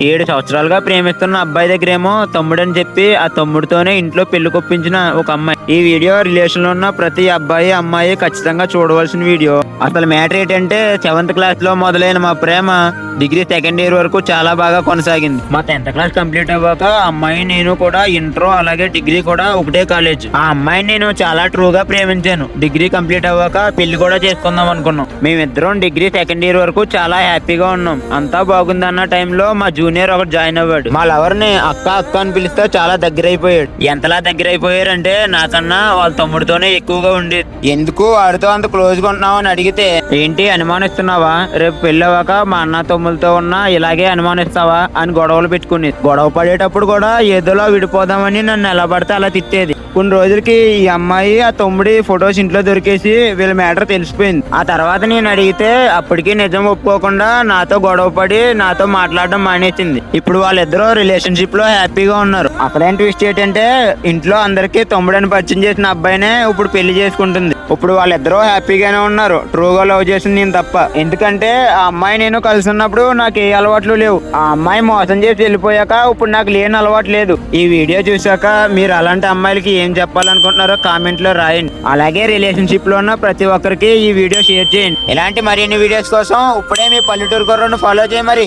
7 సంవత్సరాలుగా ప్రేమిస్తున్న అబ్బాయి దగ్గరేమో తమ్ముడని చెప్పి ఆ తమ్ముడితోనే ఇంట్లో పెళ్లి కొప్పించిన ఒక అమ్మాయి. ఈ వీడియో రిలేషన్ లో ఉన్న ప్రతి అబ్బాయి అమ్మాయి ఖచ్చితంగా చూడవలసిన వీడియో. అసలు మ్యాటర్ ఏంటంటే 7th క్లాస్ లో మొదలైన మా ప్రేమ డిగ్రీ సెకండ్ ఇయర్ వరకు చాలా బాగా కొనసాగింది. మా 10th క్లాస్ కంప్లీట్ అవ్వాక అమ్మాయి నేను కూడా ఇంటర్ అలాగే డిగ్రీ కూడా ఒకటే కాలేజ్. ఆ అమ్మాయిని నేను చాలా ట్రూగా ప్రేమించాను. డిగ్రీ కంప్లీట్ అవ్వాక పెళ్లి కూడా చేసుకుందాం అనుకున్నాం. మేమిద్దరం డిగ్రీ సెకండ్ ఇయర్ వరకు చాలా హ్యాపీగా ఉన్నాం. అంతా బాగుంది అన్న టైంలో మా జూనియర్ ఒకటి జాయిన్ అవ్వాడు. మా లవర్ ని అక్క అక్క అని పిలిస్తే చాలా దగ్గర అయిపోయాడు. ఎంతలా దగ్గర అయిపోయారంటే నాకన్నా వాళ్ళ తమ్ముడితోనే ఎక్కువగా ఉండేది. ఎందుకు వాడితో అంత క్లోజ్ గా ఉంటున్నావు అని అడిగితే, ఏంటి అనుమానిస్తున్నావా, రేపు పెళ్లి అవ్వాక మా అన్న తమ్ములతో ఉన్నా ఇలాగే అనుమానిస్తావా అని గొడవలు పెట్టుకునేది. గొడవ పడేటప్పుడు కూడా ఏదోలా విడిపోదామని నన్ను ఎలా పడితే అలా తిట్టేది. కొన్ని రోజులకి ఈ అమ్మాయి ఆ తమ్ముడి ఫొటోస్ ఇంట్లో దొరికేసి వీళ్ళ మ్యాటర్ తెలిసిపోయింది. ఆ తర్వాత నేను అడిగితే అప్పటికి నిజం ఒప్పుకోకుండా నాతో గొడవ పడి నాతో మాట్లాడడం మానేసింది. ఇప్పుడు వాళ్ళిద్దరూ రిలేషన్షిప్ లో హ్యాపీగా ఉన్నారు. అసలైన ట్విస్ట్ ఏంటంటే ఇంట్లో అందరికీ తమ్ముడని పరిచయం చేసిన అబ్బాయినే ఇప్పుడు పెళ్లి చేసుకుంటుంది. ఇప్పుడు వాళ్ళిద్దరూ హ్యాపీగానే ఉన్నారు. ట్రూగా లవ్ చేసింది నేను తప్ప. ఎందుకంటే ఆ అమ్మాయి నేను కలిసి ఉన్నప్పుడు నాకు ఏ అలవాట్లు లేవు. ఆ అమ్మాయి మోసం చేసి వెళ్ళిపోయాక ఇప్పుడు నాకు లేని అలవాటు లేదు. ఈ వీడియో చూసాక మీరు అలాంటి అమ్మాయిలకి ఏం చెప్పాలనుకుంటున్నారో కామెంట్ లో రాయండి. అలాగే రిలేషన్షిప్ లో ఉన్న ప్రతి ఒక్కరికి ఈ వీడియో షేర్ చేయండి. ఇలాంటి మరిన్ని వీడియోస్ కోసం ఇప్పుడే మీ పల్లెటూరు కుర్రను ఫాలో చేయ మరి.